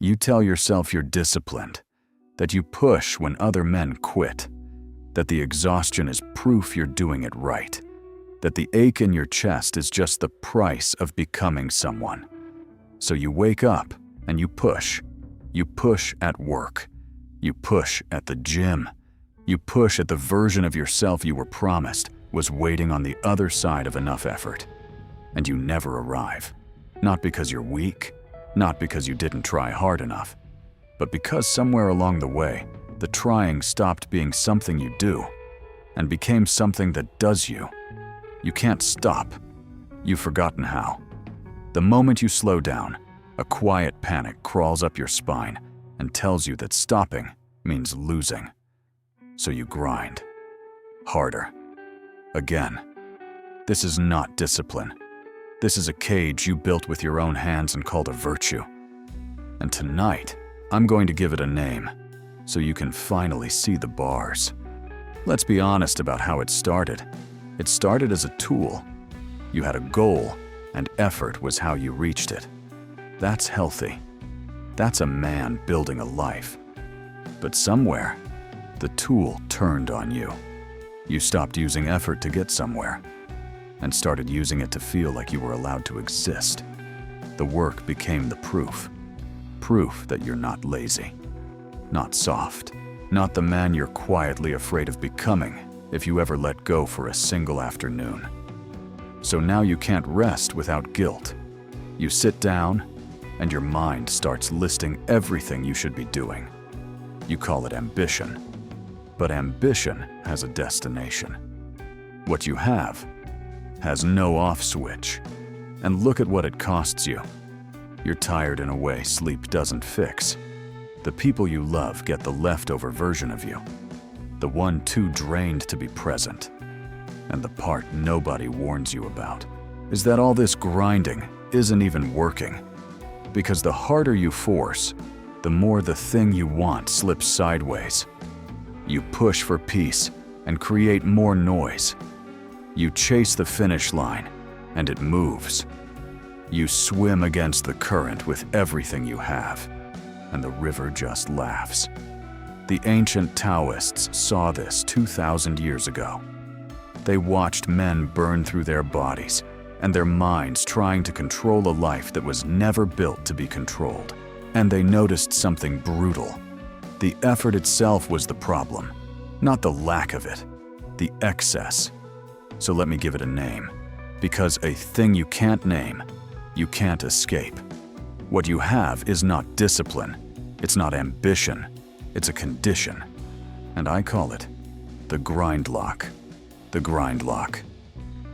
You tell yourself you're disciplined, that you push when other men quit, that the exhaustion is proof you're doing it right, that the ache in your chest is just the price of becoming someone. So you wake up and you push. You push at work. You push at the gym. You push at the version of yourself you were promised was waiting on the other side of enough effort. And you never arrive. Not because you're weak, not because you didn't try hard enough, but because somewhere along the way, the trying stopped being something you do and became something that does you. You can't stop. You've forgotten how. The moment you slow down, a quiet panic crawls up your spine and tells you that stopping means losing. So you grind. Harder. Again. This is not discipline. This is a cage you built with your own hands and called a virtue. And tonight, I'm going to give it a name, so you can finally see the bars. Let's be honest about how it started. It started as a tool. You had a goal, and effort was how you reached it. That's healthy. That's a man building a life. But somewhere, the tool turned on you. You stopped using effort to get somewhere, and started using it to feel like you were allowed to exist. The work became the proof. Proof that you're not lazy, not soft, not the man you're quietly afraid of becoming if you ever let go for a single afternoon. So now you can't rest without guilt. You sit down, and your mind starts listing everything you should be doing. You call it ambition, but ambition has a destination. What you have has no off switch, and look at what it costs you. You're tired in a way sleep doesn't fix. The people you love get the leftover version of you, the one too drained to be present. And the part nobody warns you about is that all this grinding isn't even working. Because the harder you force, the more the thing you want slips sideways. You push for peace and create more noise. You chase the finish line, and it moves. You swim against the current with everything you have, and the river just laughs. The ancient Taoists saw this 2,000 years ago. They watched men burn through their bodies and their minds trying to control a life that was never built to be controlled. And they noticed something brutal. The effort itself was the problem, not the lack of it, the excess. So let me give it a name, because a thing you can't name, you can't escape. What you have is not discipline, it's not ambition, it's a condition. And I call it the grindlock. The grindlock.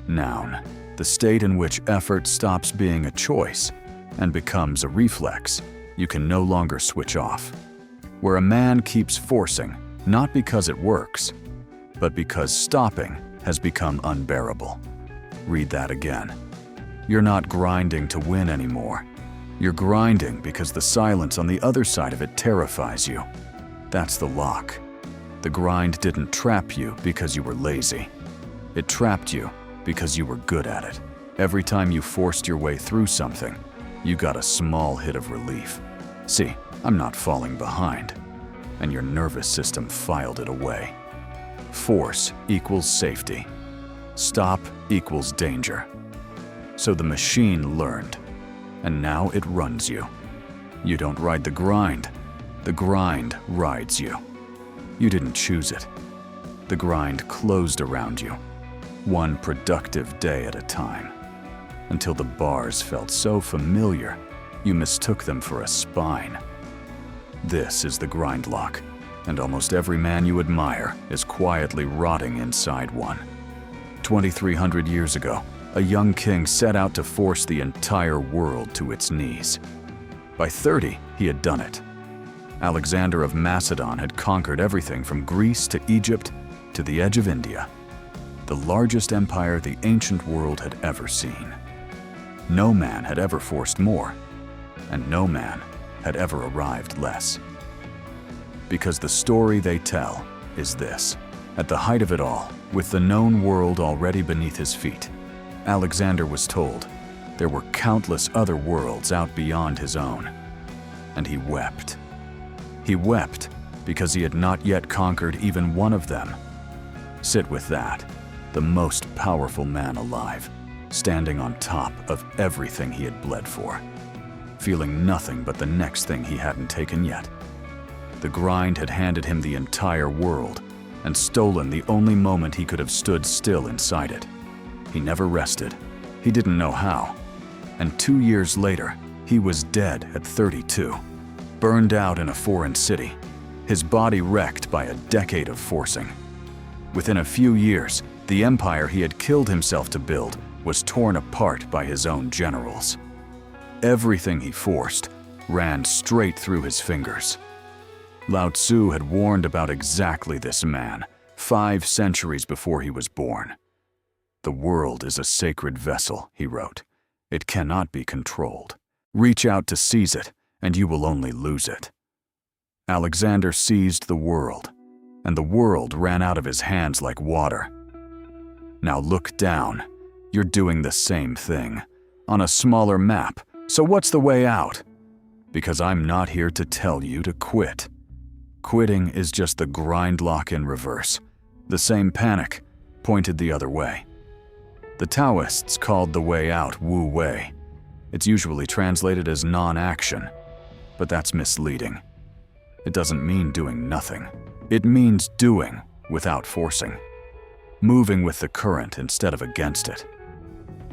Noun, the state in which effort stops being a choice and becomes a reflex you can no longer switch off. Where a man keeps forcing, not because it works, but because stopping has become unbearable. Read that again. You're not grinding to win anymore. You're grinding because the silence on the other side of it terrifies you. That's the lock. The grind didn't trap you because you were lazy. It trapped you because you were good at it. Every time you forced your way through something, you got a small hit of relief. See, I'm not falling behind. And your nervous system filed it away. Force equals safety. Stop equals danger. So the machine learned, and now it runs you. You don't ride the grind rides you. You didn't choose it. The grind closed around you, one productive day at a time, until the bars felt so familiar you mistook them for a spine. This is the grindlock, and almost every man you admire is quietly rotting inside one. 2,300 years ago, a young king set out to force the entire world to its knees. By 30, he had done it. Alexander of Macedon had conquered everything from Greece to Egypt to the edge of India, the largest empire the ancient world had ever seen. No man had ever forced more, and no man had ever arrived less. Because the story they tell is this. At the height of it all, with the known world already beneath his feet, Alexander was told there were countless other worlds out beyond his own. and he wept. He wept because he had not yet conquered even one of them. Sit with that, the most powerful man alive, standing on top of everything he had bled for, feeling nothing but the next thing he hadn't taken yet. The grind had handed him the entire world and stolen the only moment he could have stood still inside it. He never rested. He didn't know how. And 2 years later, he was dead at 32, burned out in a foreign city, his body wrecked by a decade of forcing. Within a few years, the empire he had killed himself to build was torn apart by his own generals. Everything he forced ran straight through his fingers. Lao Tzu had warned about exactly this man 5 centuries before he was born. "The world is a sacred vessel," he wrote. "It cannot be controlled. Reach out to seize it, and you will only lose it." Alexander seized the world, and the world ran out of his hands like water. Now look down. You're doing the same thing, on a smaller map. So what's the way out? Because I'm not here to tell you to quit. Quitting is just the grindlock in reverse. The same panic, pointed the other way. The Taoists called the way out Wu Wei. It's usually translated as non-action, but that's misleading. It doesn't mean doing nothing. It means doing without forcing. Moving with the current instead of against it.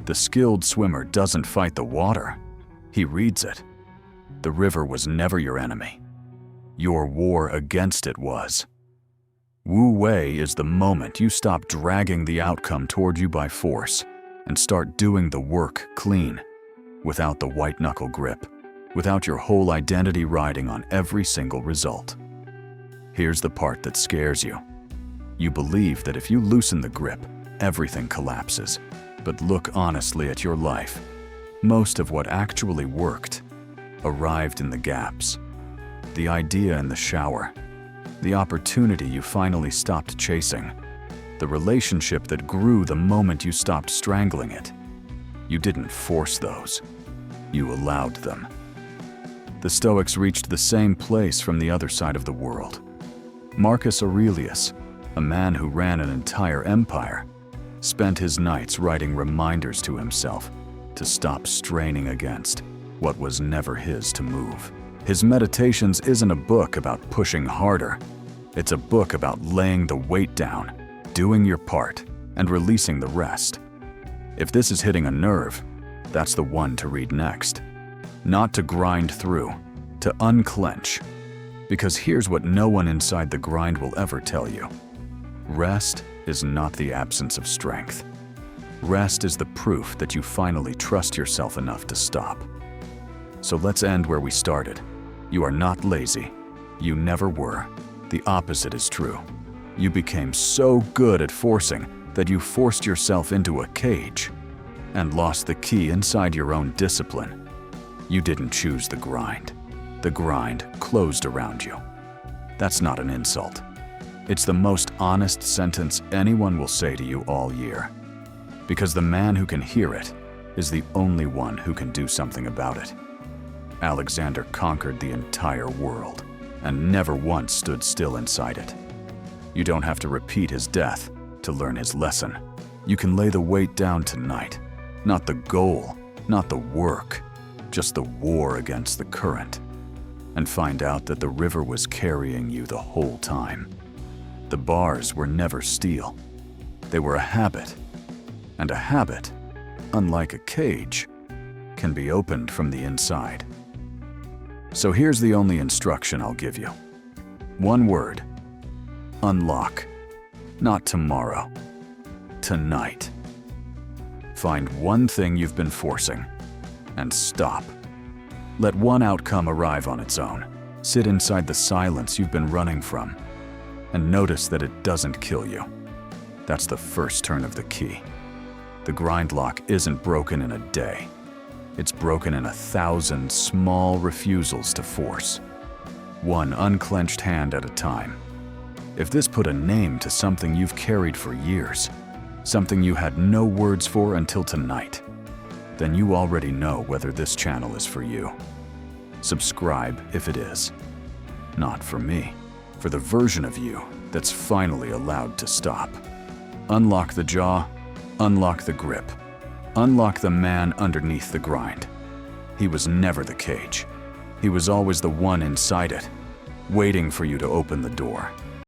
The skilled swimmer doesn't fight the water. He reads it. The river was never your enemy. Your war against it was. Wu Wei is the moment you stop dragging the outcome toward you by force and start doing the work clean, without the white-knuckle grip, without your whole identity riding on every single result. Here's the part that scares you. You believe that if you loosen the grip, everything collapses. But look honestly at your life. Most of what actually worked arrived in the gaps. The idea in the shower, the opportunity you finally stopped chasing, the relationship that grew the moment you stopped strangling it. You didn't force those. You allowed them. The Stoics reached the same place from the other side of the world. Marcus Aurelius, a man who ran an entire empire, spent his nights writing reminders to himself to stop straining against what was never his to move. His Meditations isn't a book about pushing harder. It's a book about laying the weight down, doing your part, and releasing the rest. If this is hitting a nerve, that's the one to read next. Not to grind through, to unclench. Because here's what no one inside the grind will ever tell you. Rest is not the absence of strength. Rest is the proof that you finally trust yourself enough to stop. So let's end where we started. You are not lazy. You never were. The opposite is true. You became so good at forcing that you forced yourself into a cage and lost the key inside your own discipline. You didn't choose the grind. The grind closed around you. That's not an insult. It's the most honest sentence anyone will say to you all year. Because the man who can hear it is the only one who can do something about it. Alexander conquered the entire world and never once stood still inside it. You don't have to repeat his death to learn his lesson. You can lay the weight down tonight. Not the goal, not the work, just the war against the current. And find out that the river was carrying you the whole time. The bars were never steel. They were a habit. And a habit, unlike a cage, can be opened from the inside. So here's the only instruction I'll give you. One word. Unlock. Not tomorrow. Tonight. Find one thing you've been forcing and stop. Let one outcome arrive on its own. Sit inside the silence you've been running from and notice that it doesn't kill you. That's the first turn of the key. The grindlock isn't broken in a day. It's broken in 1,000 small refusals to force, one unclenched hand at a time. If this put a name to something you've carried for years, something you had no words for until tonight, then you already know whether this channel is for you. Subscribe if it is. Not for me, for the version of you that's finally allowed to stop. Unlock the jaw, unlock the grip, unlock the man underneath the grind. He was never the cage. He was always the one inside it, waiting for you to open the door.